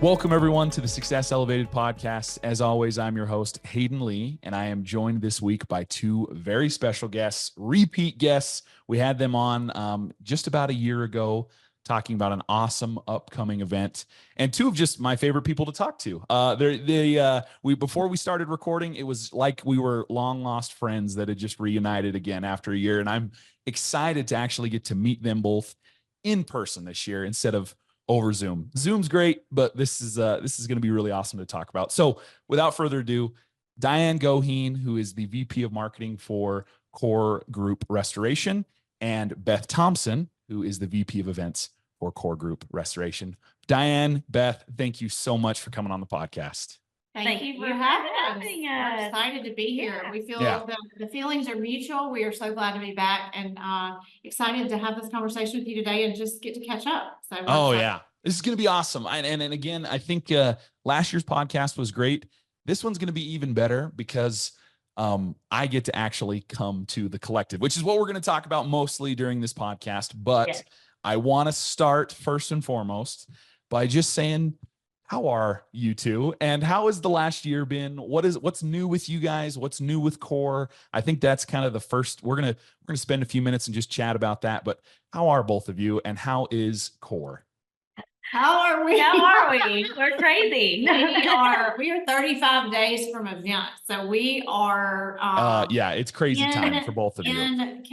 Welcome, everyone, to the Success Elevated podcast. As always, I'm your host, Hayden Lee, and I am joined this week by two very special guests, repeat guests. We had them on just about a year ago, talking about an awesome upcoming event, and two of just my favorite people to talk to. Before we started recording, it was like we were long lost friends that had just reunited again after a year, and I'm excited to actually get to meet them both in person this year instead of over Zoom. Zoom's great, but this is going to be really awesome to talk about. So without further ado, Diane Goheen, who is the VP of Marketing for Core Group Restoration, and Beth Thompson, who is the VP of Events for Core Group Restoration. Diane, Beth, thank you so much for coming on the podcast. Thank you for having us. We're excited to be here. We feel the feelings are mutual. We are so glad to be back and excited to have this conversation with you today and just get to catch up. So this is going to be awesome. And again, I think last year's podcast was great. This one's going to be even better because I get to actually come to the collective, which is what we're going to talk about mostly during this podcast. But I want to start first and foremost by just saying, how are you two? And how has the last year been? What's new with you guys? What's new with Core? I think that's kind of the first. We're gonna spend a few minutes and just chat about that. But how are both of you? And how is Core? How are we? We're crazy. We are 35 days from event, so we are. It's crazy time for both of you. In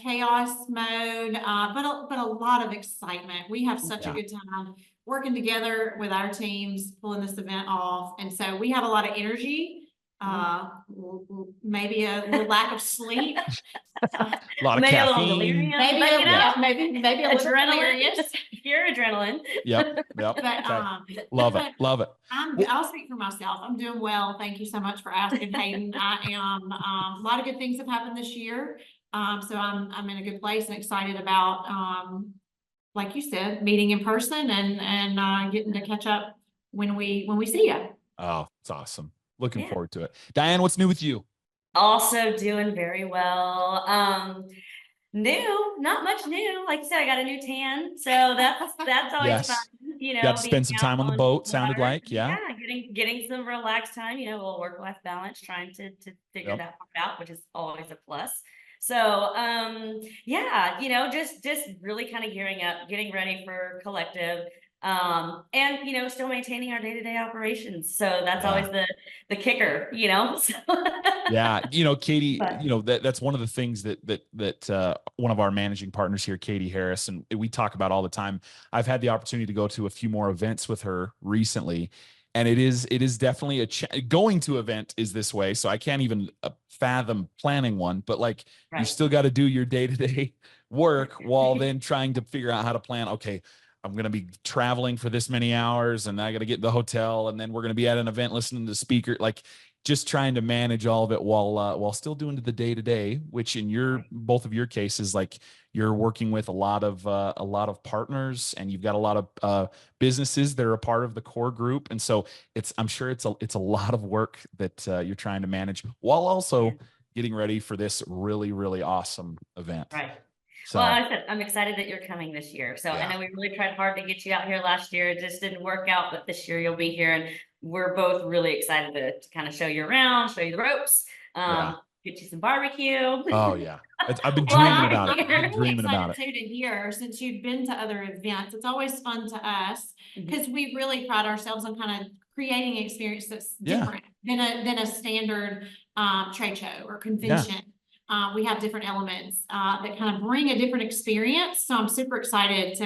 chaos mode, but a lot of excitement. We have such a good time working together with our teams, pulling this event off. And so we have a lot of energy, maybe a little lack of sleep. A lot of caffeine. Maybe a adrenaline. Pure adrenaline. Yep. But, Love it. I'll speak for myself. I'm doing well. Thank you so much for asking, Hayden. I am, a lot of good things have happened this year. So I'm in a good place and excited about, like you said, meeting in person and getting to catch up when we see you. Oh, it's awesome. Looking forward to it. Diane, what's new with you? Also doing very well. Not much new. Like you said, I got a new tan, so that's always fun. You know, got to spend some time on the boat. Sounded like, getting some relaxed time. You know, a little work-life balance. Trying to figure that out, which is always a plus. So, just really kind of gearing up, getting ready for collective, and, still maintaining our day-to-day operations. So that's always the kicker, So. Katie, that's one of the things that one of our managing partners here, Katie Harris, and we talk about all the time. I've had the opportunity to go to a few more events with her recently. And it is definitely going to event is this way. So I can't even fathom planning one, but you still got to do your day-to-day work while then trying to figure out how to plan. Okay, I'm going to be traveling for this many hours and I got to get in the hotel. And then we're going to be at an event, listening to the speaker, just trying to manage all of it while still doing the day-to-day, which in both of your cases, you're working with a lot of partners and you've got a lot of businesses that are a part of the Core Group. And so I'm sure it's a lot of work that you're trying to manage while also getting ready for this really, really awesome event. Right. So, well, I'm excited that you're coming this year. So I know we really tried hard to get you out here last year. It just didn't work out, but this year you'll be here and we're both really excited to kind of show you around, show you the ropes, get you some barbecue. Oh yeah. I've been dreaming about it. I'm really excited too to hear, since you've been to other events. It's always fun to us because we really pride ourselves on kind of creating an experience that's different than a standard trade show or convention. We have different elements that kind of bring a different experience. So I'm super excited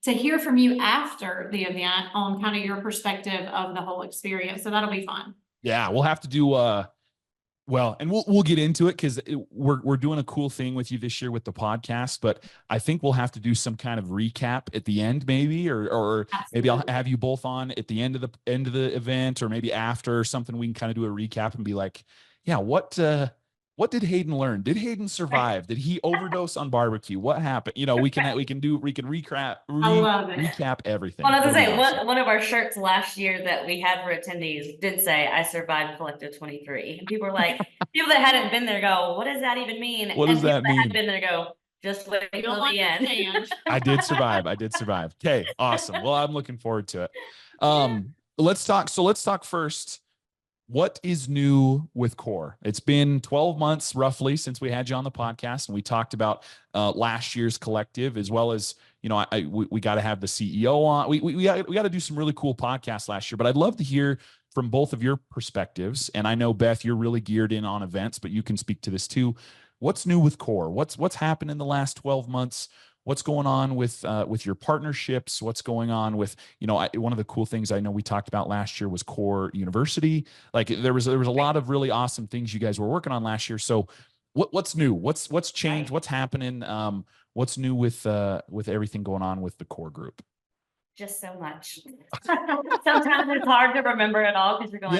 to hear from you after the event on kind of your perspective of the whole experience. So that'll be fun. Yeah, we'll have to do and we'll get into it because we're doing a cool thing with you this year with the podcast, but I think we'll have to do some kind of recap at the end, maybe, or maybe I'll have you both on at the end of the event, or maybe after or something. We can kind of do a recap and be like, what did Hayden learn? Did Hayden survive? Did he overdose on barbecue? What happened? We can recap everything. Well, as I say, one of our shirts last year that we had for attendees did say, "I survived Collective 23." And people were like, people that hadn't been there go, "What does that even mean?" What does that mean? Hadn't been there go, just wait till the end. I did survive. Okay, awesome. Well, I'm looking forward to it. let's talk first. What is new with Core? It's been 12 months roughly since we had you on the podcast, and we talked about last year's collective, as well as, you know, we got to have the CEO on. We got to do some really cool podcasts last year, but I'd love to hear from both of your perspectives. And I know, Beth, you're really geared in on events, but you can speak to this too. What's new with Core? What's happened in the last 12 months? What's going on with your partnerships? What's going on with, you know, one of the cool things I know we talked about last year was Core University. Like there was a lot of really awesome things you guys were working on last year. So what's new? What's changed? What's happening? What's new with everything going on with the Core group? Just so much. Sometimes it's hard to remember it all because you're going,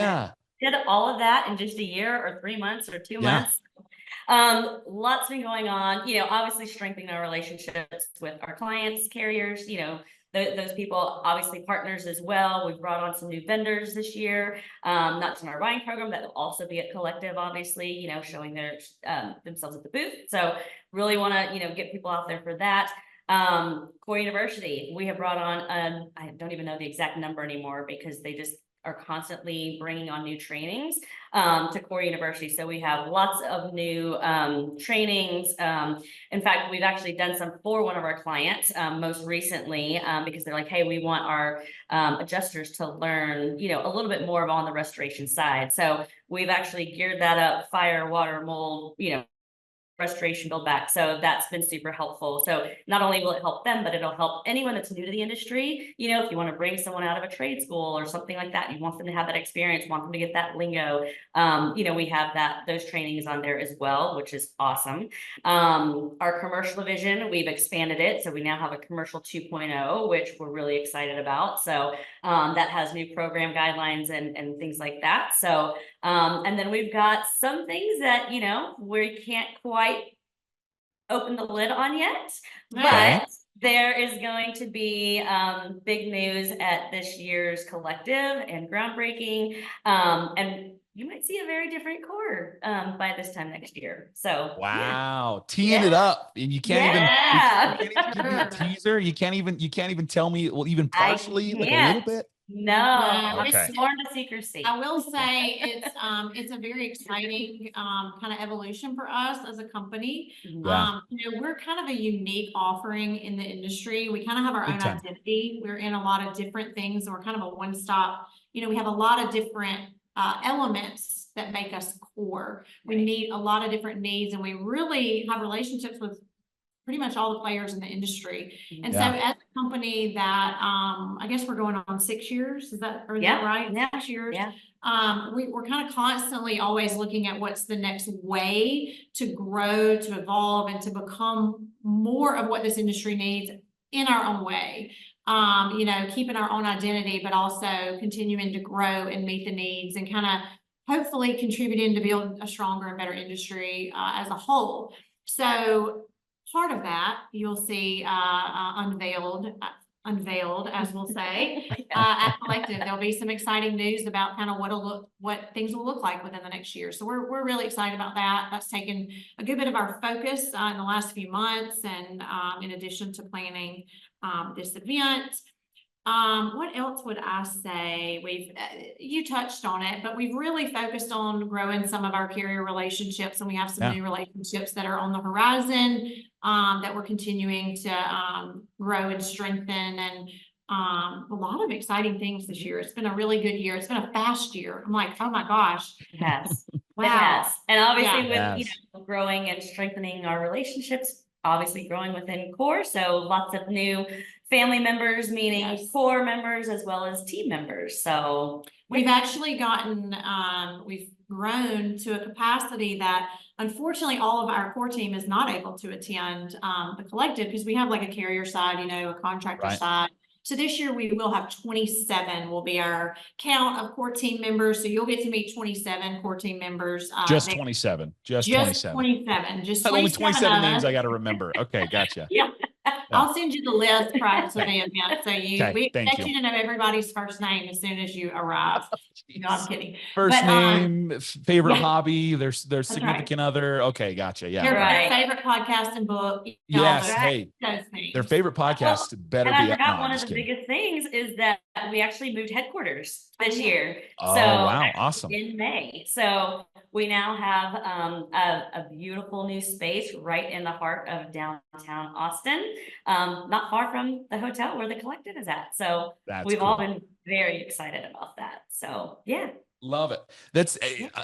did all of that in just a year or 3 months or 2 months? Lots been going on, you know, obviously strengthening our relationships with our clients, carriers, you know, those people, obviously partners as well. We've brought on some new vendors this year, not just in our buying program, that will also be at Collective, obviously, you know, showing their themselves at the booth. So really want to, you know, get people out there for that. Core University, we have brought on, I don't even know the exact number anymore because they just are constantly bringing on new trainings to Core University. So we have lots of new trainings. In fact, we've actually done some for one of our clients most recently because they're like, hey, we want our adjusters to learn, you know, a little bit more on the restoration side. So we've actually geared that up, fire, water, mold, you know, restoration, build back. So that's been super helpful. So not only will it help them, but it'll help anyone that's new to the industry. You know, if you want to bring someone out of a trade school or something like that, you want them to have that experience, want them to get that lingo. You know, we have those trainings on there as well, which is awesome. Our commercial division, we've expanded it. So we now have a commercial 2.0, which we're really excited about. So that has new program guidelines and things like that. So, and then we've got some things that, you know, we can't quite open the lid on yet, but there is going to be big news at this year's collective and groundbreaking, and you might see a very different Core by this time next year. So wow, teeing it up, and you can't even give me a teaser. You can't even tell me, well, even partially, like a little bit. No, I'm sworn to secrecy. I will say it's a very exciting kind of evolution for us as a company. You know, we're kind of a unique offering in the industry. We kind of have our own identity. We're in a lot of different things, and we're kind of a one-stop. You know, we have a lot of different elements that make us Core. We meet a lot of different needs, and we really have relationships with pretty much all the players in the industry. And so as a company that, I guess we're going on 6 years, is that right? 6 years. We're kind of constantly always looking at what's the next way to grow, to evolve, and to become more of what this industry needs in our own way. You know, keeping our own identity, but also continuing to grow and meet the needs and kind of hopefully contributing to build a stronger and better industry as a whole. So part of that you'll see unveiled, as we'll say, at Collective. There'll be some exciting news about kind of what things will look like within the next year. So we're really excited about that. That's taken a good bit of our focus in the last few months, and in addition to planning this event. What else would I say? You touched on it, but we've really focused on growing some of our carrier relationships, and we have some new relationships that are on the horizon that we're continuing to grow and strengthen, and a lot of exciting things this year. It's been a really good year. It's been a fast year. I'm like, oh my gosh. Yes. Wow. And obviously with you know, growing and strengthening our relationships, obviously growing within Core. So lots of new family members, meaning Core members as well as team members. So we've actually gotten, we've grown to a capacity that unfortunately all of our Core team is not able to attend the collective, because we have like a carrier side, you know, a contractor side. So this year we will have 27 will be our count of Core team members. So you'll get to meet 27 Core team members. Just 27. Just 27. 27. Just 27. Only 27 names I got to remember. Okay, gotcha. I'll send you the list prior to the event. So we expect you. you to know everybody's first name as soon as you arrive. No, I'm kidding. First name, favorite hobby, their significant other. Okay, gotcha. Yeah. Their favorite podcast and book. Yes. Hey, their favorite podcast better be. I forgot one of the biggest things is that we actually moved headquarters this year. Oh, wow. Awesome. In May. So we now have a beautiful new space right in the heart of downtown Austin, not far from the hotel where the collective is at. So we've all been very excited about that. So yeah. Love it. That's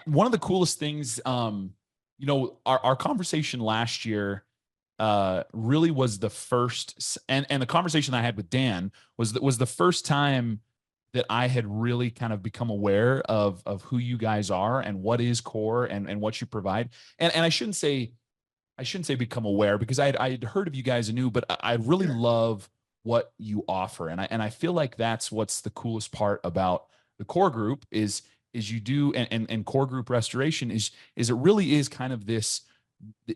one of the coolest things. Our conversation last year really was the first, and the conversation I had with Dan was the first time that I had really kind of become aware of who you guys are and what is core and what you provide. And I shouldn't say become aware, because I'd heard of you guys and knew, but I really love what you offer. And I feel like that's what's the coolest part about the core group is you do, and core group restoration is it really is kind of this,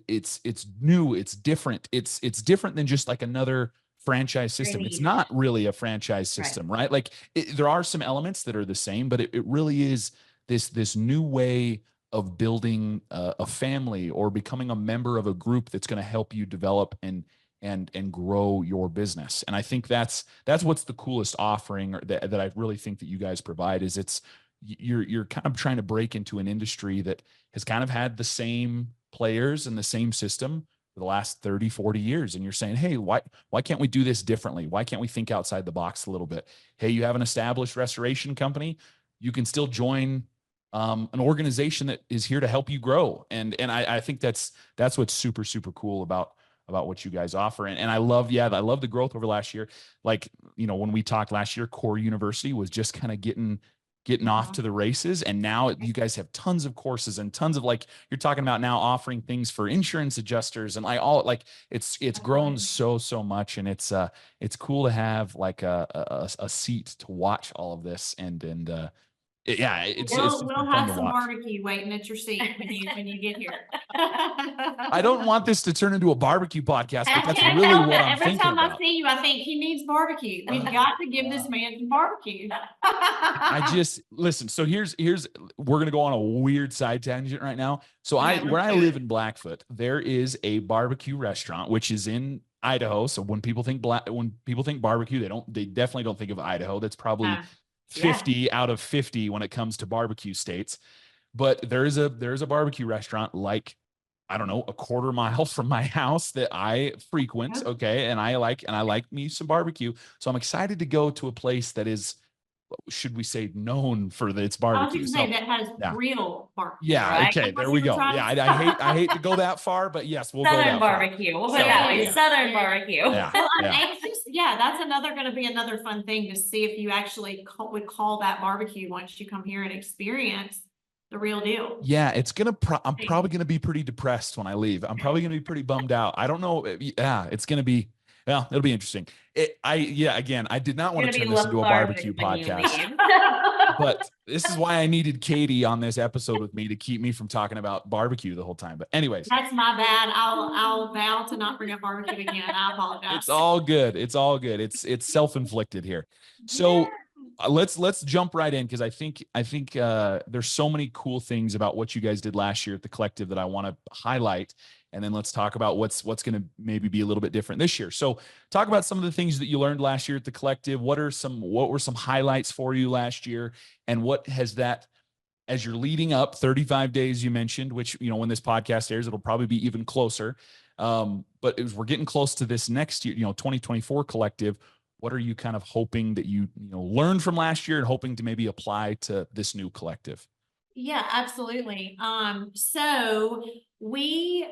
it's new, it's different. It's different than just like another franchise system. It's not really a franchise system, right? Like there are some elements that are the same, but it really is this new way of building a family or becoming a member of a group that's going to help you develop and grow your business. And I think that's what's the coolest offering that I really think that you guys provide is you're kind of trying to break into an industry that has kind of had the same players and the same system for the last 30, 40 years. And you're saying, hey, why can't we do this differently? Why can't we think outside the box a little bit? Hey, you have an established restoration company. You can still join an organization that is here to help you grow. And I think that's what's super, super cool about what you guys offer. And I love the growth over last year. Like, when we talked last year, Core University was just kind of getting off to the races. And now you guys have tons of courses and tons of, like, you're talking about now offering things for insurance adjusters and it's grown so much. And it's cool to have like a seat to watch all of this. We'll have some barbecue waiting at your seat when you get here. I don't want this to turn into a barbecue podcast, but that's really what I'm thinking about. Every time I see you, I think he needs barbecue. We've got to give this man some barbecue. Listen. So here's we're gonna go on a weird side tangent right now. So where I live in Blackfoot, there is a barbecue restaurant which is in Idaho. So when people think barbecue, they definitely don't think of Idaho. That's probably 50 out of 50 when it comes to barbecue states. But there is a barbecue restaurant, like, I don't know, a quarter mile from my house that I frequent. Okay. And I like me some barbecue. So I'm excited to go to a place that is, should we say, known for its barbecue. I was going to say that has real barbecue. Yeah. Right? Okay. There we go. Yeah. I hate to go that far, but yes, we'll go that barbecue. We'll put it that way. Southern barbecue. That's going to be another fun thing to see if you actually would call that barbecue once you come here and experience the real deal. Yeah. I'm probably going to be pretty depressed when I leave. I'm probably going to be pretty bummed out. I don't know. Yeah. It's going to be, well, it'll be interesting. Again, I did not want to turn this into a barbecue podcast, but this is why I needed Katie on this episode with me to keep me from talking about barbecue the whole time. But anyways, that's my bad. I'll vow to not bring up barbecue again. I apologize. It's all good. It's self-inflicted here. So let's jump right in, because I think there's so many cool things about what you guys did last year at the collective that I want to highlight. And then let's talk about what's going to maybe be a little bit different this year. So talk about some of the things that you learned last year at the collective. What were some highlights for you last year? And what has that, as you're leading up 35 days, you mentioned, which, when this podcast airs, it'll probably be even closer. But as we're getting close to this next year, 2024 collective, what are you kind of hoping that you learned from last year and hoping to maybe apply to this new collective? Yeah, absolutely. So we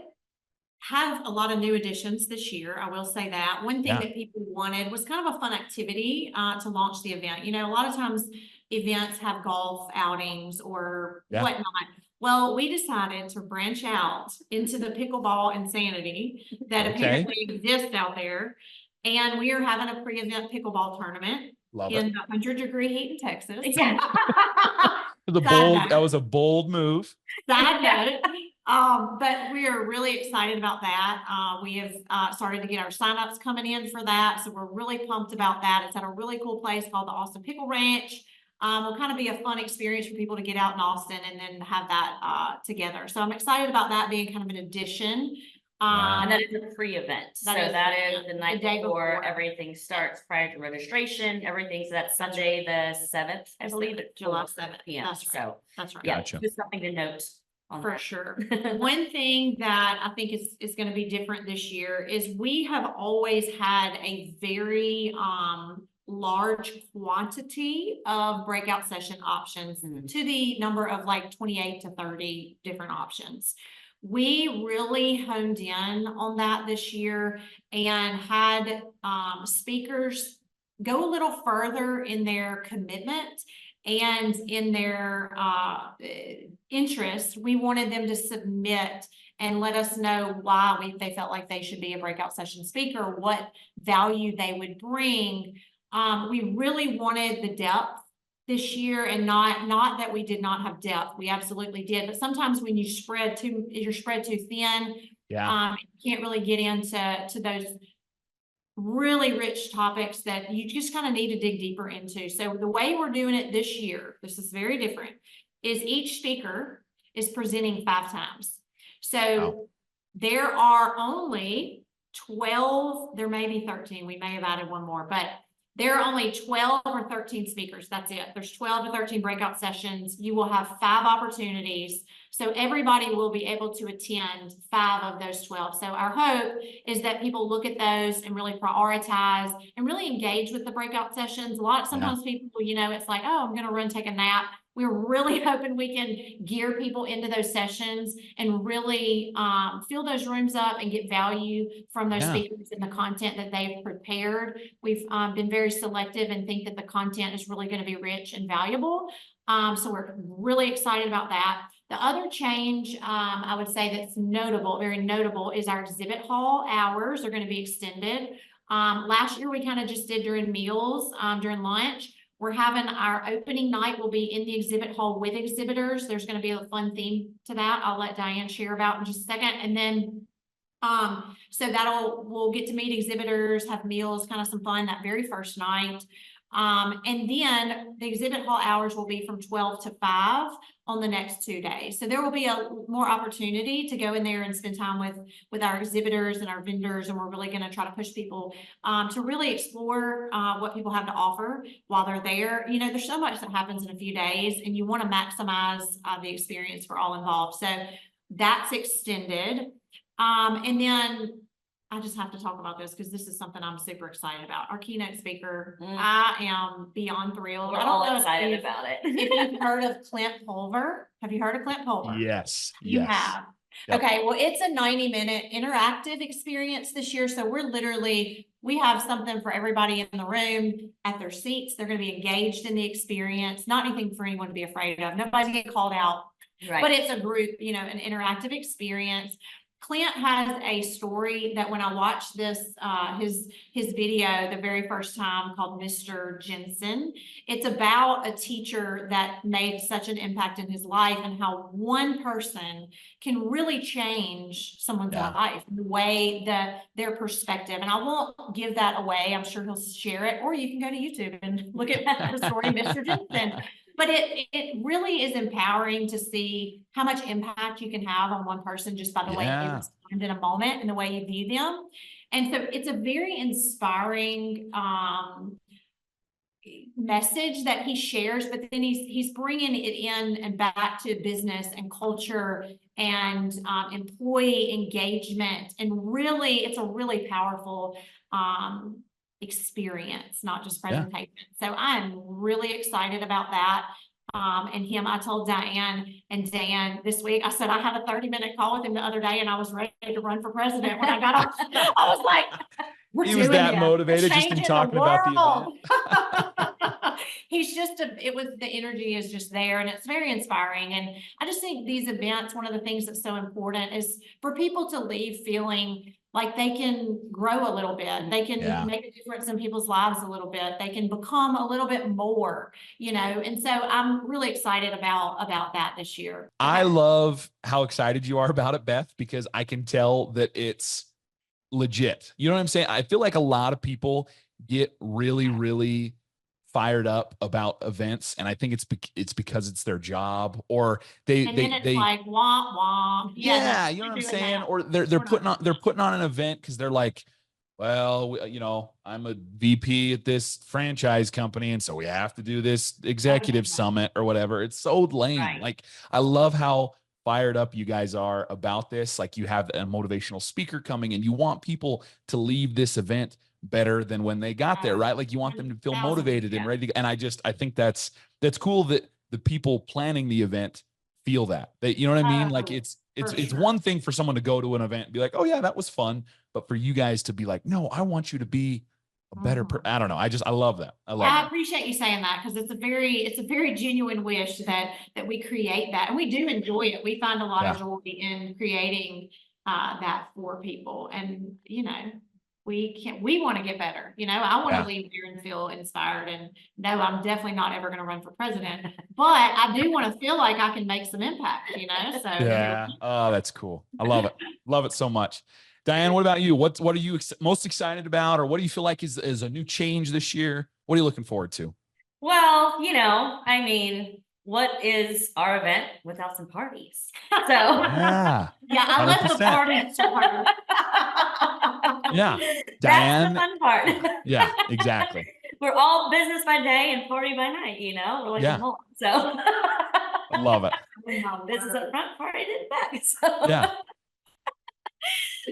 have a lot of new additions this year. I will say that. One thing that people wanted was kind of a fun activity to launch the event. A lot of times events have golf outings or whatnot. Well, we decided to branch out into the pickleball insanity that apparently exists out there. And we are having a pre-event pickleball tournament in the 100-degree heat in Texas. That was a bold move. Side note. But we are really excited about that. We have started to get our signups coming in for that. So we're really pumped about that. It's at a really cool place called the Austin Pickle Ranch. Will kind of be a fun experience for people to get out in Austin and then have that together. So I'm excited about that being kind of an addition. And that is a pre-event. So that is the night day before before. everything starts, prior to registration, everything. So that's Sunday the 7th, I believe, at July 7 7th. p.m. That's right. So That's right. yeah, Gotcha. just something to note on For that. sure. One thing that I think is going to be different this year is we have always had a very large quantity of breakout session options to the number of like 28 to 30 different options. We really honed in on that this year and had speakers go a little further in their commitment and in their interest. We wanted them to submit and let us know why they felt like they should be a breakout session speaker, what value they would bring. We really wanted the depth this year, and not that we did not have depth. We absolutely did. But sometimes when you're spread too thin, you can't really get into those really rich topics that you just kind of need to dig deeper into. So the way we're doing it this year, this is very different, is each speaker is presenting 5 times. So there are only 12, there may be 13, we may have added one more, but there are only 12 or 13 speakers. That's it. There's 12 to 13 breakout sessions. You will have 5 opportunities. So everybody will be able to attend 5 of those 12. So our hope is that people look at those and really prioritize and really engage with the breakout sessions. Sometimes people, it's like, oh, I'm going to run, take a nap. We're really hoping we can gear people into those sessions and really fill those rooms up and get value from those speakers and the content that they've prepared. We've been very selective and think that the content is really going to be rich and valuable. So we're really excited about that. The other change I would say that's notable, very notable, is our exhibit hall hours are going to be extended. Last year we kind of just did during meals, during lunch. We're having our opening night will be in the exhibit hall with exhibitors. There's going to be a fun theme to that. I'll let Diane share about in just a second. And then, so we'll get to meet exhibitors, have meals, kind of some fun that very first night. And then the exhibit hall hours will be from 12 to 5 on the next 2 days. So there will be a more opportunity to go in there and spend time with our exhibitors and our vendors. And we're really going to try to push people to really explore what people have to offer while they're there. There's so much that happens in a few days and you want to maximize the experience for all involved. So that's extended. And then I just have to talk about this because this is something I'm super excited about. Our keynote speaker, I am beyond thrilled. We're all excited about it. If you've heard of Clint Pulver, have you heard of Clint Pulver? Yes. You have. Yep. Okay, well, it's a 90-minute interactive experience this year. So we have something for everybody in the room at their seats. They're going to be engaged in the experience, not anything for anyone to be afraid of. Nobody's getting called out, but it's a group, an interactive experience. Clint has a story that when I watched this, his video the very first time called Mr. Jensen, it's about a teacher that made such an impact in his life and how one person can really change someone's life, the way their perspective. And I won't give that away. I'm sure he'll share it, or you can go to YouTube and look at the story, Mr. Jensen. But it really is empowering to see how much impact you can have on one person just by the way they respond in a moment and the way you view them. And so it's a very inspiring message that he shares, but then he's bringing it in and back to business and culture and employee engagement. And really, it's a really powerful experience, not just presentation. So I'm really excited about that. And I told Diane and Dan this week, I said, I had a 30-minute call with him the other day and I was ready to run for president when I got off. I was like, he was that motivated just in talking about the event. The energy is just there and it's very inspiring. And I just think these events, one of the things that's so important is for people to leave feeling like they can grow a little bit. They can make a difference in people's lives a little bit. They can become a little bit more, you know, and so I'm really excited about that this year. I love how excited you are about it, Beth, because I can tell that it's legit. You know what I'm saying? I feel like a lot of people get really, really fired up about events, and I think it's because it's their job, or they like womp womp. Yeah, you know what I'm saying? Or they're putting on an event because they're like, well, you know, I'm a VP at this franchise company, and so we have to do this executive summit or whatever. It's so lame. Right. Like, I love how fired up you guys are about this. Like, you have a motivational speaker coming, and you want people to leave this event better than when they got there, right? Like, you want them to feel motivated and ready to go. And I think that's cool that the people planning the event feel that you know what I mean? Like, it's one thing for someone to go to an event and be like, oh yeah, that was fun. But for you guys to be like, no, I want you to be a better I don't know. I love that. I appreciate you saying that, because it's a very genuine wish that we create that, and we do enjoy it. We find a lot of joy in creating that for people, and you know, we want to get better. You know, I want to leave here and feel inspired, and no, I'm definitely not ever going to run for president, but I do want to feel like I can make some impact, you know? So yeah. Oh, that's cool. I love it. Love it so much. Diane, what about you? What are you most excited about, or what do you feel like is a new change this year? What are you looking forward to? Well, you know, I mean, what is our event without some parties? So yeah, I love the parties part. Yeah, That's Diane. the fun part. Yeah, exactly. We're all business by day and party by night, you know? We're like, so I love it. This is a front party in the back. So yeah.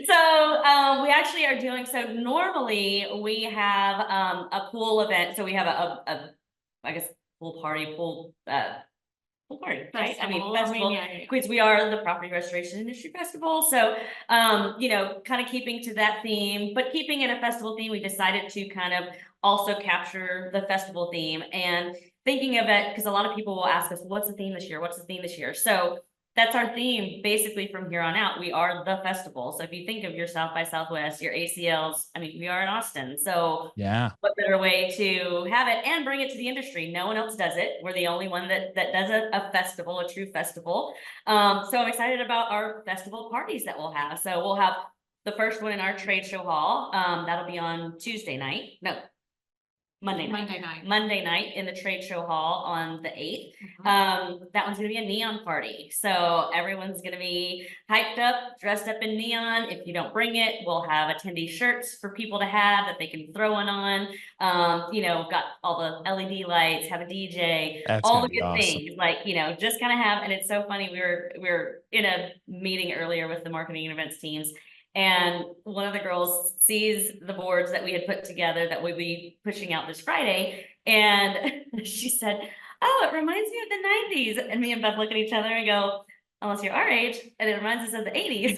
So we actually are doing, so normally we have a pool event. So we have a I guess pool party, pool party, right? I mean, festival, because we are the Property Restoration Industry Festival. So, you know, kind of keeping to that theme, but keeping it a festival theme, we decided to kind of also capture the festival theme, and thinking of it, because a lot of people will ask us, what's the theme this year? What's the theme this year? So that's our theme. Basically, from here on out, we are the festival. So if you think of your South by Southwest, your ACLs, I mean, we are in Austin. So what better way to have it and bring it to the industry? No one else does it. We're the only one that does a festival, a true festival. So I'm excited about our festival parties that we'll have. So we'll have the first one in our trade show hall. That'll be on Tuesday night. No, Monday night in the trade show hall on the 8th. That one's gonna be a neon party. So everyone's gonna be hyped up, dressed up in neon. If you don't bring it, we'll have attendee shirts for people to have that they can throw one on. You know, got all the LED lights, have a DJ, all the good things. Like, you know, just kind of have, and it's so funny. We were in a meeting earlier with the marketing and events teams, and one of the girls sees the boards that we had put together that we'll be pushing out this Friday. And she said, oh, it reminds me of the 90s. And me and Beth look at each other and go, unless you're our age, and it reminds us of the 80s.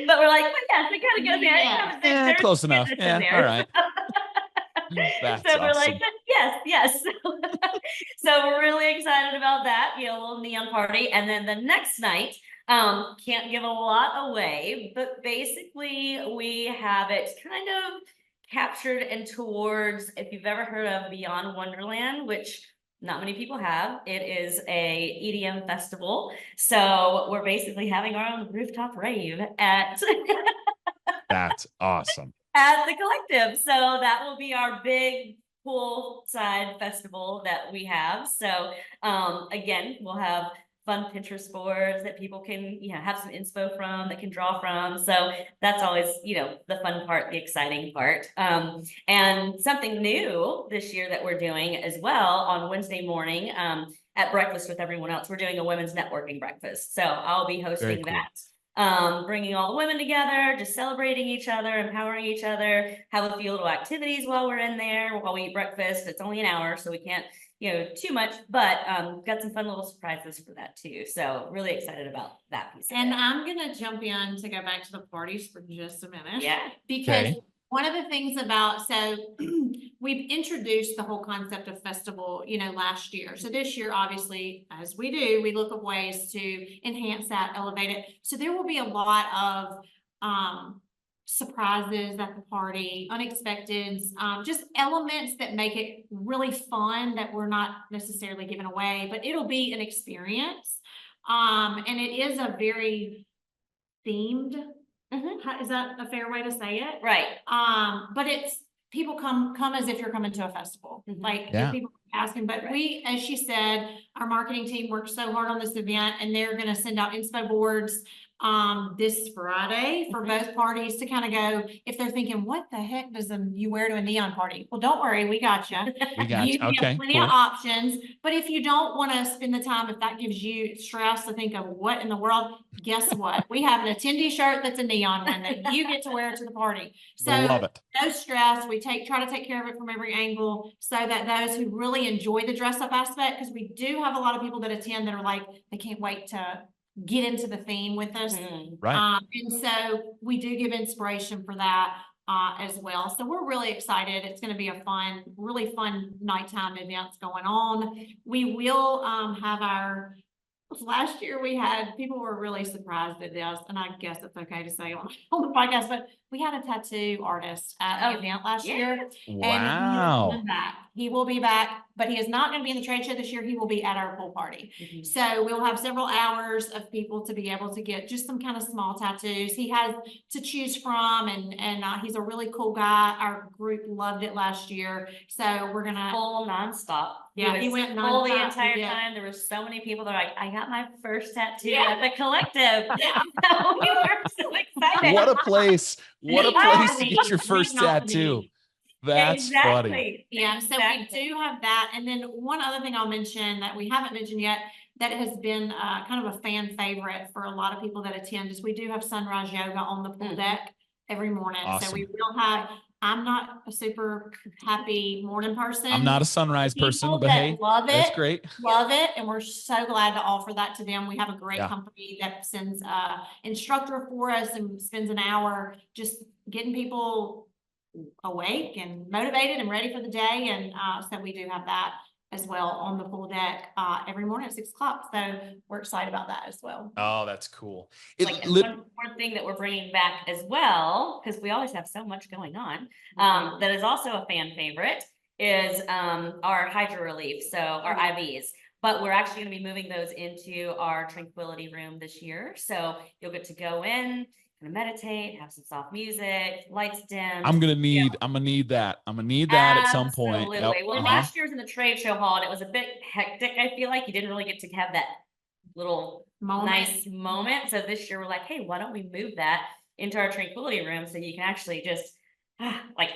But we're like, well, yes, it kind of goes there. Yeah, close enough. Yeah, all right. So we're like, yes. So we're really excited about that, you know, a little neon party. And then the next night, can't give a lot away, but basically we have it kind of captured and towards, if you've ever heard of Beyond Wonderland, which not many people have, it is a EDM festival. So we're basically having our own rooftop rave at That's awesome. At the Collective. So that will be our big poolside festival that we have. So again, we'll have fun Pinterest boards that people can, you know, have some inspo from, that can draw from. So that's always, you know, the fun part, the exciting part. And something new this year that we're doing as well on Wednesday morning at breakfast with everyone else, we're doing a women's networking breakfast. So I'll be hosting that. Bringing all the women together, just celebrating each other, empowering each other, have a few little activities while we're in there, while we eat breakfast. It's only an hour, so we can't, you know, too much, but got some fun little surprises for that too. So really excited about that piece. And I'm gonna jump in to go back to the parties for just a minute. Yeah. Because One of the things about, so we've introduced the whole concept of festival, last year. So this year, obviously, as we do, we look at ways to enhance that, elevate it. So there will be a lot of surprises at the party, unexpected, just elements that make it really fun that we're not necessarily giving away, but it'll be an experience. And it is a very themed. Is that a fair way to say it? Right. But it's people come as if you're coming to a festival. Like people asking, but we, as she said, our marketing team worked so hard on this event, and they're going to send out inspo boards this Friday for both parties to kind of go, if they're thinking, what the heck does you wear to a neon party? Well, don't worry, we got you. We got you. Okay, have plenty of options. But if you don't want to spend the time, if that gives you stress to think of what in the world, guess what? We have an attendee shirt that's a neon one that you get to wear to the party. So love it. No stress. We try to take care of it from every angle so that those who really enjoy the dress up aspect, because we do have a lot of people that attend that are like, they can't wait to get into the theme with us. Right. And so we do give inspiration for that as well. So we're really excited. It's going to be a really fun nighttime events going on. We will have last year people were really surprised at this, and I guess it's okay to say on the podcast, but we had a tattoo artist at the event last year. Wow. And he will be back, but he is not going to be in the trade show this year. He will be at our pool party. So we'll have several hours of people to be able to get just some kind of small tattoos. He has to choose from, and he's a really cool guy. Our group loved it last year. So we're going to full nonstop. Yeah, he went full nonstop. The entire time. There were so many people that are like, I got my first tattoo at the collective. So we were so excited. What a place. What a place to get your first tattoo. That's funny. Yeah, so we do have that. And then one other thing I'll mention that we haven't mentioned yet that has been kind of a fan favorite for a lot of people that attend is we do have sunrise yoga on the pool deck every morning. Awesome. So we will have, I'm not a super happy morning person. I'm not a sunrise person, but hey, love it, that's great. Love it. And we're so glad to offer that to them. We have a great company that sends instructor for us and spends an hour just getting people awake and motivated and ready for the day. And so we do have that as well on the pool deck every morning at 6 o'clock. So we're excited about that as well. Oh, that's cool. One thing that we're bringing back as well, because we always have so much going on, that is also a fan favorite is our hydro relief. So our IVs. But we're actually going to be moving those into our tranquility room this year. So you'll get to go in, kind of meditate, have some soft music, lights dim. I'm gonna need that. I'm gonna need that at some point. Absolutely. Well, last year was in the trade show hall, and it was a bit hectic. I feel like you didn't really get to have that little nice moment. So this year we're like, hey, why don't we move that into our tranquility room so you can actually just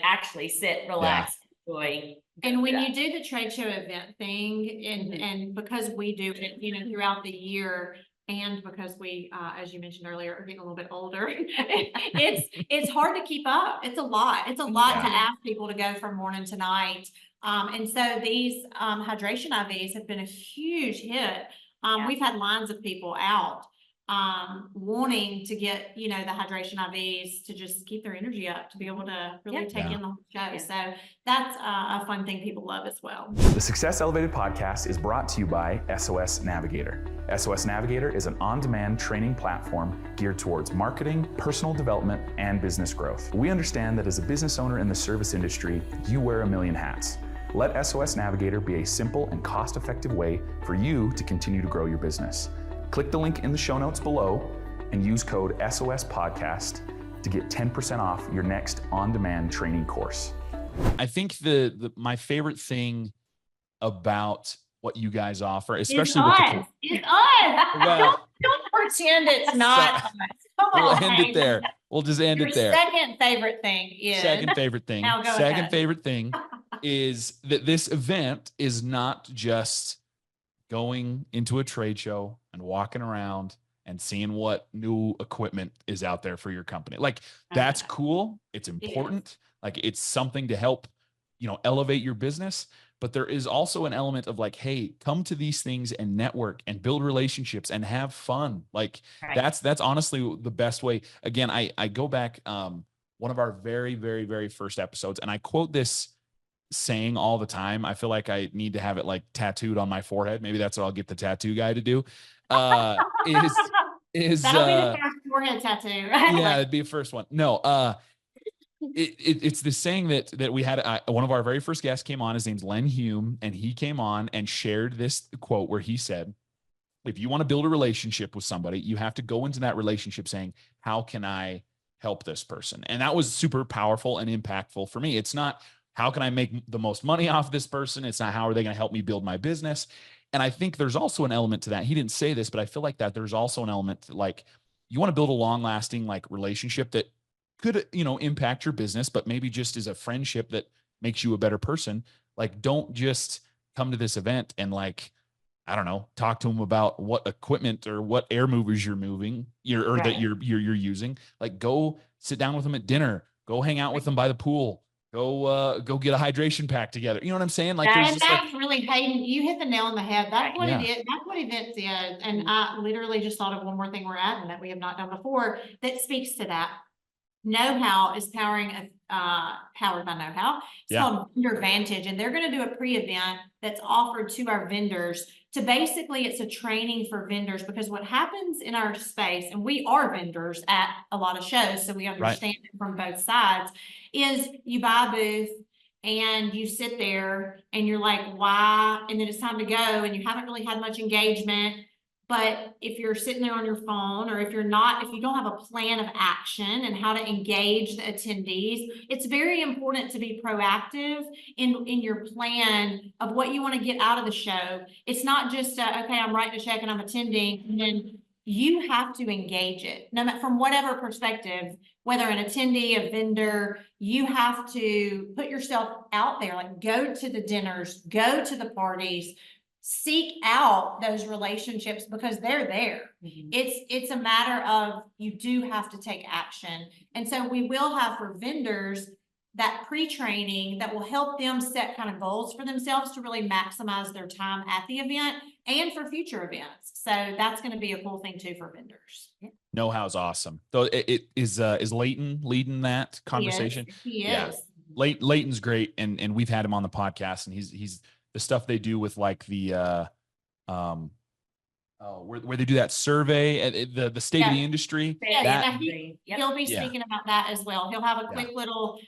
actually sit, relax, enjoy. And when you do the trade show event thing, and because we do it, throughout the year, and because we, as you mentioned earlier, are getting a little bit older, it's hard to keep up. It's a lot. It's a lot to ask people to go from morning to night. And so these hydration IVs have been a huge hit. We've had lines of people out wanting to get, the hydration IVs to just keep their energy up, to be able to really take in the whole show. So that's a fun thing people love as well. The Success Elevated podcast is brought to you by SOS Navigator. SOS Navigator is an on-demand training platform geared towards marketing, personal development, and business growth. We understand that as a business owner in the service industry, you wear a million hats. Let SOS Navigator be a simple and cost-effective way for you to continue to grow your business. Click the link in the show notes below and use code SOS Podcast to get 10% off your next on-demand training course. I think my favorite thing about what you guys offer, especially it's us. Well, don't pretend it's not us. We'll end it there. We'll just end it there. Second favorite thing is is that this event is not just going into a trade show and walking around and seeing what new equipment is out there for your company. Like, that's cool. It's important. Like, it's something to help, elevate your business. But there is also an element of like, hey, come to these things and network and build relationships and have fun. Like, that's honestly the best way. Again, I go back, one of our very, very, very first episodes. And I quote this saying all the time. I feel like I need to have it like tattooed on my forehead. Maybe that's what I'll get the tattoo guy to do. That'll be the first forehead tattoo, right? Yeah, it'd be the first one. No, it's the saying that we had. One of our very first guests came on. His name's Len Hume, and he came on and shared this quote where he said, if you want to build a relationship with somebody, you have to go into that relationship saying, how can I help this person? And that was super powerful and impactful for me. It's not, how can I make the most money off this person? It's not, how are they going to help me build my business? And I think there's also an element to that. He didn't say this, but I feel like that there's also an element to, like, you want to build a long lasting like relationship that could, impact your business, but maybe just is a friendship that makes you a better person. Like, don't just come to this event and like, I don't know, talk to them about what equipment or what air movers you're moving, that you're using. Like, go sit down with them at dinner, go hang out with them by the pool, go get a hydration pack together. You know what I'm saying? Like, that's really, Hayden, you hit the nail on the head. That's what it is. That's what events is. And I literally just thought of one more thing we're adding that we have not done before that speaks to that. Know-how is powered by know-how. It's called Vendor Advantage, and they're going to do a pre-event that's offered to our vendors to basically, it's a training for vendors, because what happens in our space, and we are vendors at a lot of shows, so we understand it from both sides, is you buy a booth and you sit there and you're like, why? And then it's time to go and you haven't really had much engagement. But if you're sitting there on your phone, or if you don't have a plan of action and how to engage the attendees, it's very important to be proactive in your plan of what you want to get out of the show. It's not just, okay, I'm writing a check and I'm attending, and then you have to engage it. No matter from whatever perspective, whether an attendee, a vendor, you have to put yourself out there, like go to the dinners, go to the parties, seek out those relationships, because they're there. It's a matter of, you do have to take action. And so we will have for vendors that pre-training that will help them set kind of goals for themselves to really maximize their time at the event and for future events. So that's going to be a cool thing too for vendors. Know-how's awesome. So it is Leighton leading that conversation? He is. Leighton's great, and we've had him on the podcast, and he's the stuff they do with like the where they do that survey at the state of the industry. He'll be speaking about that as well. He'll have a quick little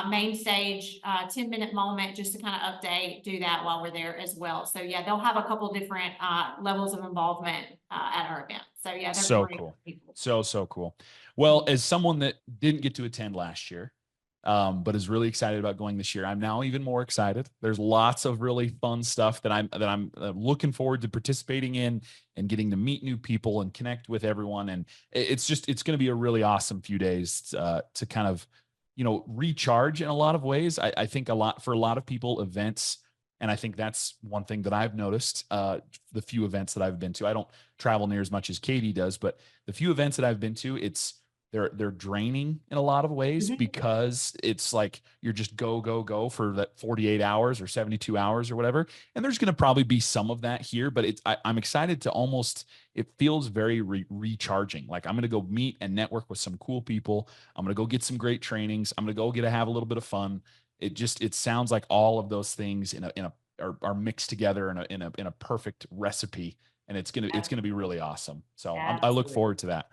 main stage 10-minute moment just to kind of do that while we're there as well. So yeah, they'll have a couple different levels of involvement at our event. So yeah, they're so cool. So cool. Well, as someone that didn't get to attend last year, but is really excited about going this year, I'm now even more excited. There's lots of really fun stuff that I'm looking forward to participating in, and getting to meet new people and connect with everyone. And it's going to be a really awesome few days to kind of, recharge in a lot of ways. I think for a lot of people, events, and I think that's one thing that I've noticed, the few events that I've been to, I don't travel near as much as Katie does, but the few events that I've been to, they're draining in a lot of ways, because it's like you're just go for that 48 hours or 72 hours or whatever. And there's going to probably be some of that here, but I'm excited to it feels very recharging. Like, I'm going to go meet and network with some cool people. I'm going to go get some great trainings. I'm going to go have a little bit of fun. It sounds like all of those things are mixed together in a perfect recipe, and it's going to be really awesome. So I look forward to that.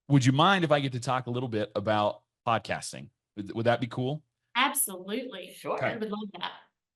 Would you mind if I get to talk a little bit about podcasting? Would that be cool? Absolutely. Sure. Okay. I would love that.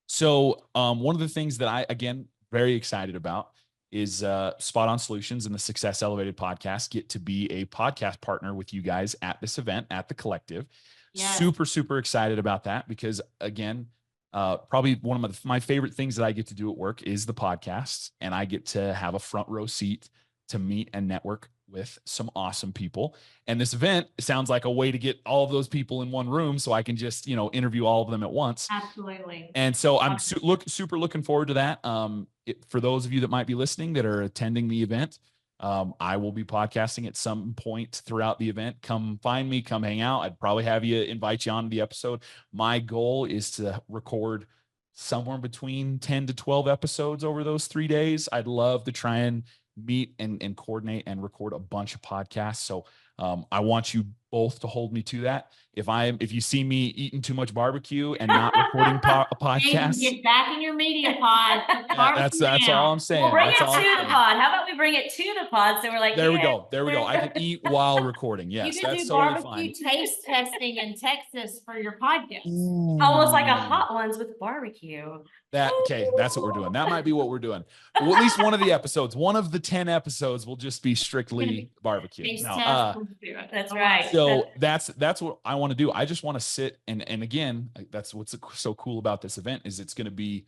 So one of the things that I, again, very excited about is Spot On Solutions and the Success Elevated podcast get to be a podcast partner with you guys at this event at the Collective. Yes. Super, super excited about that, because again, probably one of my favorite things that I get to do at work is the podcast, and I get to have a front row seat to meet and network with some awesome people. And this event sounds like a way to get all of those people in one room, so I can just, interview all of them at once. Absolutely. And so I'm super looking forward to that. For those of you that might be listening that are attending the event, I will be podcasting at some point throughout the event. Come find me, come hang out. I'd probably invite you on to the episode. My goal is to record somewhere between 10 to 12 episodes over those 3 days. I'd love to try and meet and coordinate and record a bunch of podcasts. So I want you both to hold me to that. If you see me eating too much barbecue and not recording a podcast, Get back in your media pod. that's all I'm saying. We'll bring it That's to all I'm the saying. pod. How about we bring it to the pod? So we're like, There we yeah. go. There we go. I can eat while recording. Yes, You can that's do totally barbecue fine. taste testing in Texas for your podcast. Almost like a Hot Ones with barbecue. Okay, that's what we're doing. That might be what we're doing. Well, at least one of the episodes, one of the 10 episodes will just be strictly barbecue. Taste No, test, let's do it. That's right. so that's what I want to do. I just want to sit and again, that's what's so cool about this event is it's going to be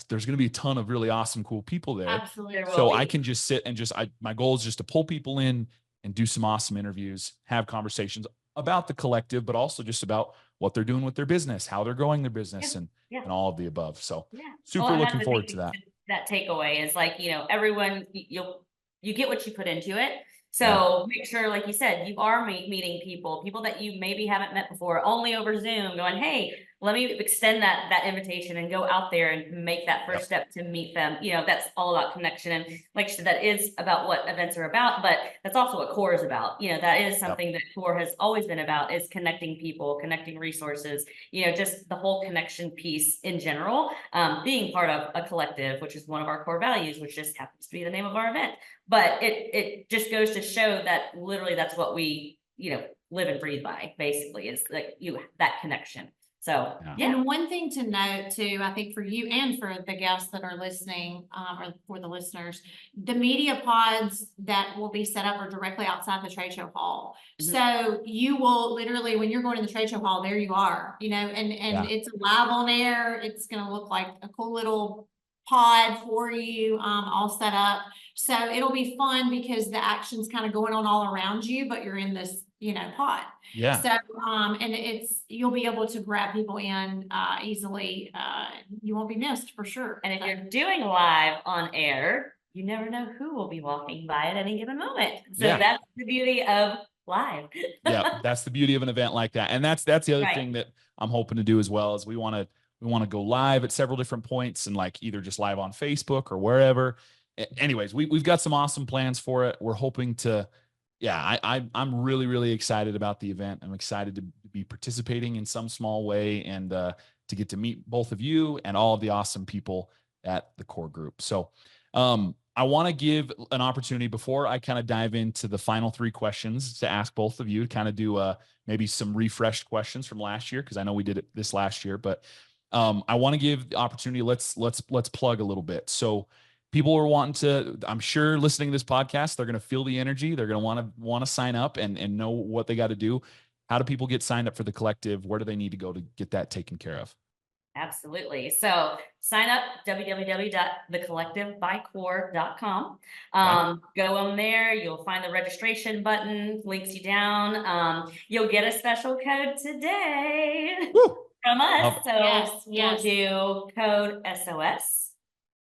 there's going to be a ton of really awesome, cool people there. Absolutely. So I can just sit and my goal is just to pull people in and do some awesome interviews, have conversations about the collective, but also just about what they're doing with their business, how they're growing their business, and all of the above. So super looking forward to that. That takeaway is like, everyone, you get what you put into it. So make sure, like you said, you are meeting people that you maybe haven't met before, only over Zoom, going, hey, let me extend that invitation and go out there and make that first step to meet them. That's all about connection. And like you said, that is about what events are about, but that's also what CORE is about. That is something that CORE has always been about, is connecting people, connecting resources, just the whole connection piece in general, being part of a collective, which is one of our core values, which just happens to be the name of our event. But it just goes to show that literally that's what we, live and breathe by, basically, is like that connection. So, And one thing to note too, I think for you and for the guests that are listening, or for the listeners, the media pods that will be set up are directly outside the trade show hall. So you will literally, when you're going to the trade show hall, there you are, and it's live on air. It's going to look like a cool little pod for you, all set up. So it'll be fun because the action's kind of going on all around you, but you're in this, pod. Yeah. So, and you'll be able to grab people in, easily. You won't be missed for sure. And if you're doing live on air, you never know who will be walking by at any given moment. So that's the beauty of live. That's the beauty of an event like that. And that's the other thing that I'm hoping to do as well, is we want to go live at several different points, and like either just live on Facebook or wherever. Anyways, we've got some awesome plans for it. We're hoping to, I'm really, really excited about the event. I'm excited to be participating in some small way, and to get to meet both of you and all of the awesome people at the core group. So I want to give an opportunity before I kind of dive into the final 3 questions to ask both of you to kind of do maybe some refreshed questions from last year, because I know we did it this last year, but I want to give the opportunity. Let's plug a little bit. So people are wanting to, I'm sure, listening to this podcast, they're going to feel the energy. They're going to want to sign up and know what they got to do. How do people get signed up for the collective? Where do they need to go to get that taken care of? Absolutely. So sign up, www.thecollectivebycore.com. Go on there. You'll find the registration button, links you down. You'll get a special code today from us. So we'll do code SOS.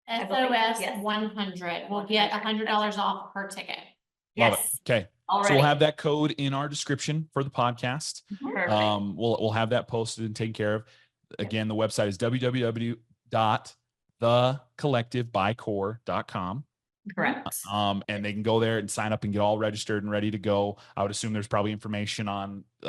SOS 100. We'll get $100 off per ticket. Love it. Okay. Already. So we'll have that code in our description for the podcast. Perfect. We'll have that posted and taken care of. Again, the website is www.thecollectivebycore.com. Correct. And they can go there and sign up and get all registered and ready to go. I would assume there's probably information on, if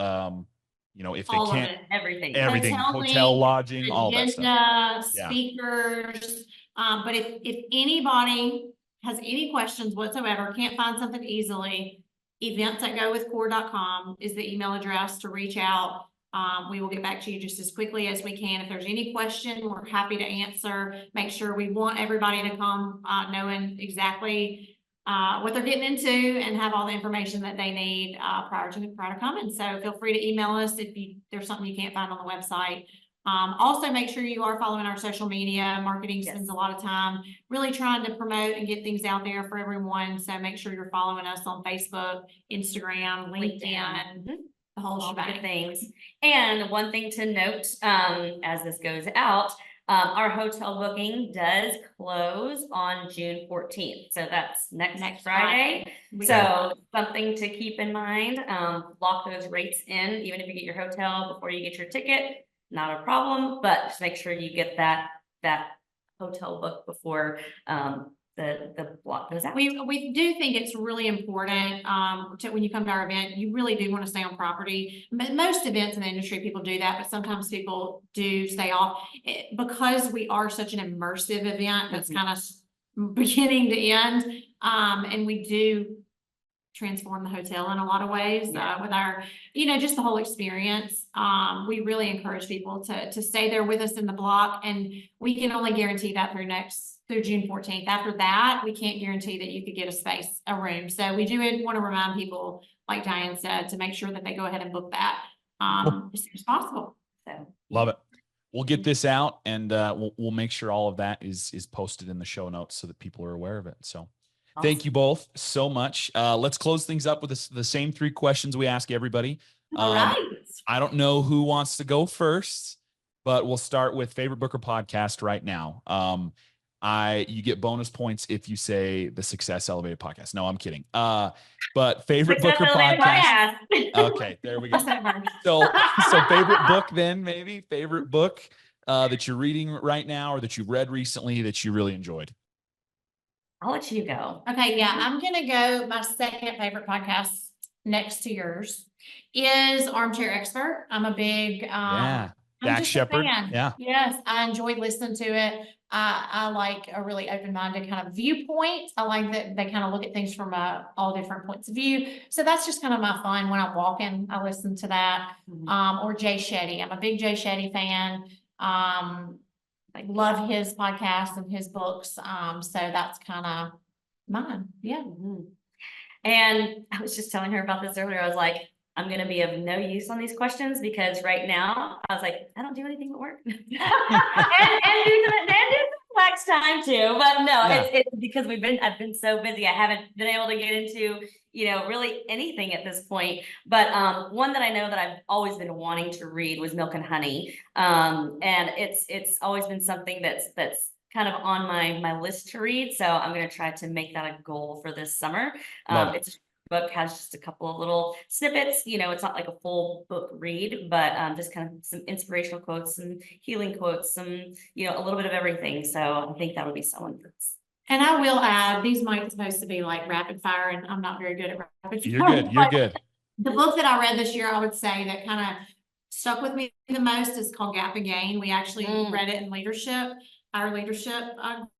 they can't, everything, hotel, lodging, all that stuff. Speakers. But if anybody has any questions whatsoever, can't find something easily, events@gowithcore.com is the email address to reach out. We will get back to you just as quickly as we can. If there's any question, we're happy to answer. Make sure we want everybody to come knowing exactly what they're getting into and have all the information that they need prior to coming. So feel free to email us if there's something you can't find on the website. Also make sure you are following our social media. Marketing spends a lot of time really trying to promote and get things out there for everyone. So make sure you're following us on Facebook, Instagram, LinkedIn, the whole shebang. Things. And one thing to note, as this goes out, our hotel booking does close on June 14th. So that's next Friday. So something to keep in mind, lock those rates in, even if you get your hotel before you get your ticket. Not a problem, but just make sure you get that hotel book before the block goes out. We do think it's really important, when you come to our event, you really do want to stay on property. But most events in the industry, people do that, but sometimes people do stay off. Because we are such an immersive event that's kind of beginning to end, and we do transform the hotel in a lot of ways, with our, just the whole experience. We really encourage people to stay there with us in the block, and we can only guarantee that through June 14th. After that, we can't guarantee that you could get a room. So we do want to remind people, like Diane said, to make sure that they go ahead and book that as soon as possible. So love it. We'll get this out, and we'll make sure all of that is posted in the show notes so that people are aware of it. So thank you both so much. Let's close things up with the same 3 questions we ask everybody. All right. I don't know who wants to go first, but we'll start with favorite book or podcast right now. You get bonus points if you say the Success Elevated podcast. No, I'm kidding. But favorite book or podcast. Okay, there we go. So favorite book then, maybe favorite book that you're reading right now or that you've read recently that you really enjoyed. I'll let you go. Okay, yeah, I'm gonna go. My second favorite podcast next to yours is Armchair Expert. I'm a big Dax Shepard. Yeah. Yes, I enjoyed listening to it. I like a really open-minded kind of viewpoint. I like that they kind of look at things from all different points of view. So that's just kind of my fun when I'm walking. I listen to that. Or Jay Shetty. I'm a big Jay Shetty fan. I love his podcasts and his books. So that's kind of mine. Yeah. And I was just telling her about this earlier. I was like, I'm going to be of no use on these questions because right now I was like, I don't do anything but work and do some flex time too. But no, it's because I've been so busy. I haven't been able to get into, really anything at this point. But one that I know that I've always been wanting to read was Milk and Honey. And it's always been something that's kind of on my list to read. So I'm going to try to make that a goal for this summer. It's book has just a couple of little snippets, it's not like a full book read, but just kind of some inspirational quotes, some healing quotes, some a little bit of everything. So I think that would be someone that's. And I will add, these might supposed to be like rapid fire, and I'm not very good at rapid fire. You're good. The book that I read this year, I would say that kind of stuck with me the most is called Gap Again. We actually read it in leadership. Our leadership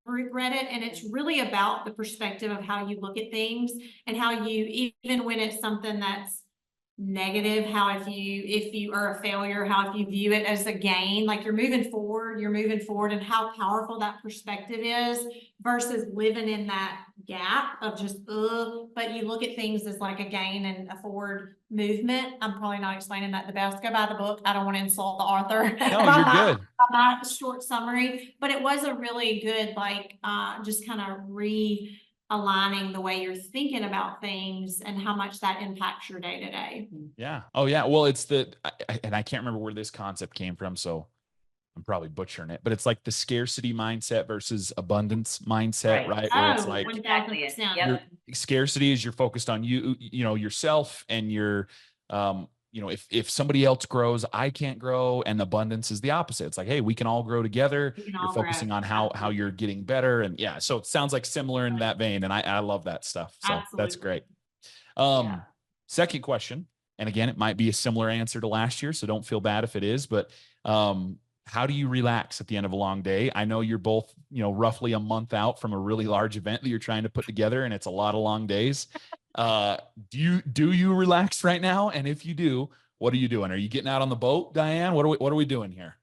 group read it, and it's really about the perspective of how you look at things and how you, even when it's something that's negative, how if you are a failure, how if you view it as a gain, like you're moving forward, and how powerful that perspective is versus living in that gap of just but you look at things as like a gain and a forward movement. I'm probably not explaining that the best. Go buy the book. I don't want to insult the author. No, you're good. My short summary, but it was a really good, just kind of realigning the way you're thinking about things and how much that impacts your day to day. Yeah. Oh yeah. Well, it's and I can't remember where this concept came from, so I'm probably butchering it, but it's like the scarcity mindset versus abundance mindset, right? Where it's like exactly your scarcity is you're focused on yourself, and you're, if somebody else grows, I can't grow, and abundance is the opposite. It's like, hey, we can all grow together. You're focusing on how you're getting better, and so it sounds like similar in that vein, and I love that stuff. So that's great. Second question, and again, it might be a similar answer to last year, so don't feel bad if it is, but how do you relax at the end of a long day? I know you're both, roughly a month out from a really large event that you're trying to put together, and it's a lot of long days. Do you relax right now? And if you do, what are you doing? Are you getting out on the boat, Diane? What are we doing here?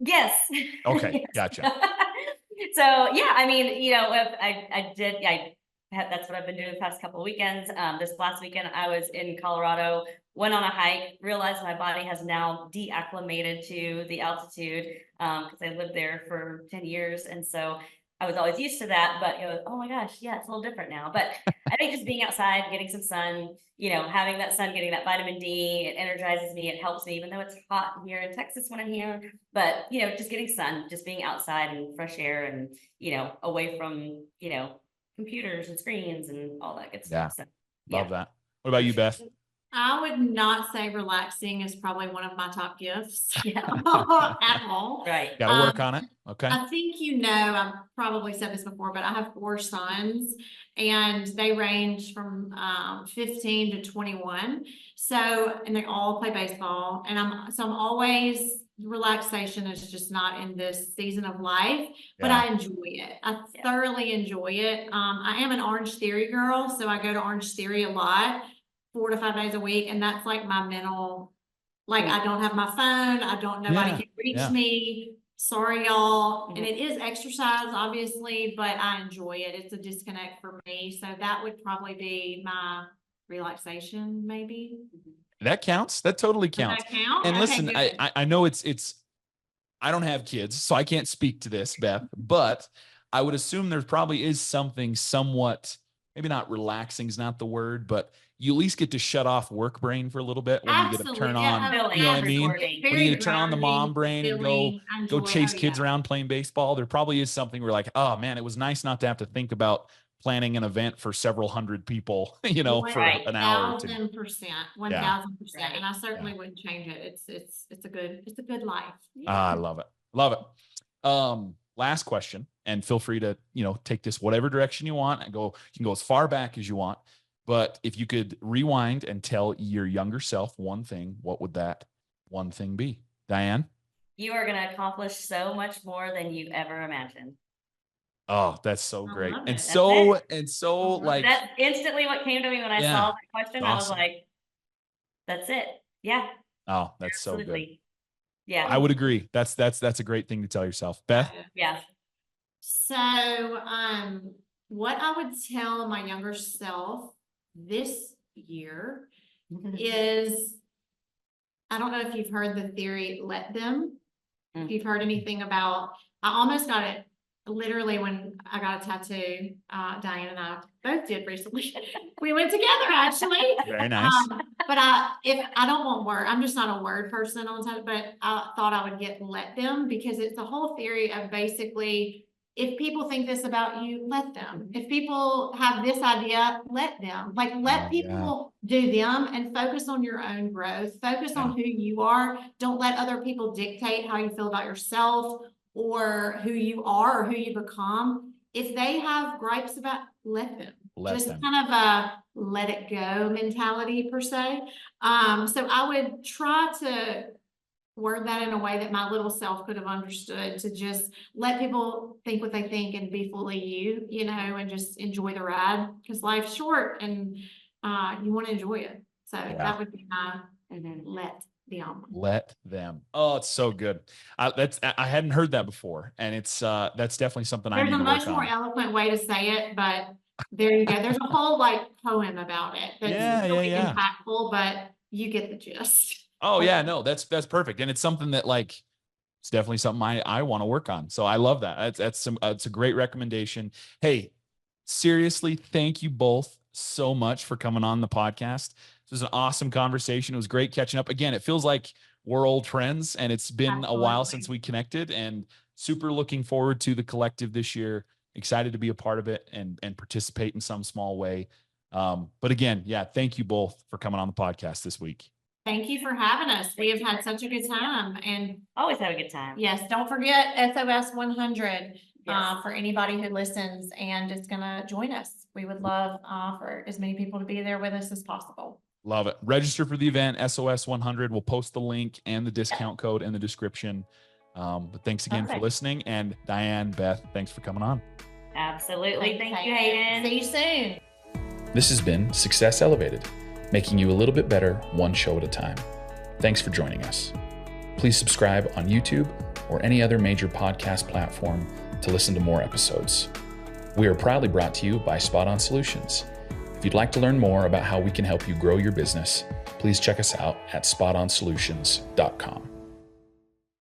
Yes. Okay. Gotcha. So yeah, I mean, that's what I've been doing the past couple of weekends. This last weekend I was in Colorado, went on a hike, realized my body has now deacclimated to the altitude because I lived there for 10 years. And so I was always used to that, but oh my gosh, yeah, it's a little different now. But I think just being outside, getting some sun, having that sun, getting that vitamin D, it energizes me. It helps me, even though it's hot here in Texas when I'm here. But, just getting sun, just being outside and fresh air and, away from, computers and screens and all that good stuff. Love that. What about you, Beth? I would not say relaxing is probably one of my top gifts Yeah. at all. Right. Got to work on it. Okay. I think I've probably said this before, but I have 4 sons and they range from 15 to 21. So, and they all play baseball, and I'm always, relaxation is just not in this season of life, but Yeah. I enjoy it. I thoroughly enjoy it. I am an Orange Theory girl, so I go to Orange Theory a lot, 4 to 5 days a week, and that's like my mental, like I don't have my phone, nobody can reach me. Sorry, y'all. And it is exercise, obviously, but I enjoy it. It's a disconnect for me. So that would probably be my relaxation, maybe. That counts. That totally Does counts. that count? And Okay, listen, good. I know it's, I don't have kids, so I can't speak to this, Beth, but I would assume there probably is something somewhat, maybe not relaxing is not the word, but you at least get to shut off work brain for a little bit when you get to turn on, Fulfilling, you know what I mean? rewarding. When you get to turn on the mom brain and go chase kids around playing baseball, there probably is something where like, oh man, it was nice not to have to think about planning an event for several hundred people, you know, for an hour or two. 1,000%, 1,000%. And I certainly wouldn't change it. It's a good life. I love it. Love it. Last question, and feel free to, take this whatever direction you want and you can go as far back as you want. But if you could rewind and tell your younger self one thing, what would that one thing be? Diane? You are going to accomplish so much more than you ever imagined. Oh, that's so great. love And it. so like, That's instantly what came to me when I saw that question. I was Awesome. like, that's it. Yeah. oh, that's so good. Absolutely. Yeah. I would agree. That's a great thing to tell yourself. Beth? Yeah. So, what I would tell my younger self this year is, I don't know if you've heard the theory, let them. If you've heard anything about, I almost got it literally when I got a tattoo. Diane and I both did recently. We went together actually. Very nice. But if I don't want word, I'm just not a word person on time, but I thought I would get let them, because it's the whole theory of basically, if people think this about you, let them. If people have this idea, let them. Like, let people do them and focus on your own growth. Focus on who you are. Don't let other people dictate how you feel about yourself or who you are or who you become. If they have gripes about, let them. Kind of a let it go mentality per se. So I would try to word that in a way that my little self could have understood, to just let people think what they think and be fully you, and just enjoy the ride, because life's short and you want to enjoy it. So that would be my let them. Oh, it's so good. I hadn't heard that before, and it's that's definitely something I need to work on. There's a much more eloquent way to say it, but there you go. There's a whole poem about it that's really impactful, but you get the gist. Oh yeah, no, that's perfect. And it's something that it's definitely something I want to work on. So I love that. It's a great recommendation. Hey, seriously, thank you both so much for coming on the podcast. This was an awesome conversation. It was great catching up. Again, it feels like we're old friends, and it's been a while since we connected, and super looking forward to the collective this year. Excited to be a part of it and participate in some small way. But again, thank you both for coming on the podcast this week. Thank you for having us. We have had such a good time, and always have a good time. Yes, don't forget SOS 100 for anybody who listens and is going to join us. We would love for as many people to be there with us as possible. Love it. Register for the event, SOS 100. We'll post the link and the discount code in the description. But thanks again for listening. And Diane, Beth, thanks for coming on. Absolutely. Thank you, Hayden. See you soon. This has been Success Elevated, making you a little bit better one show at a time. Thanks for joining us. Please subscribe on YouTube or any other major podcast platform to listen to more episodes. We are proudly brought to you by Spot On Solutions. If you'd like to learn more about how we can help you grow your business, please check us out at spotonsolutions.com.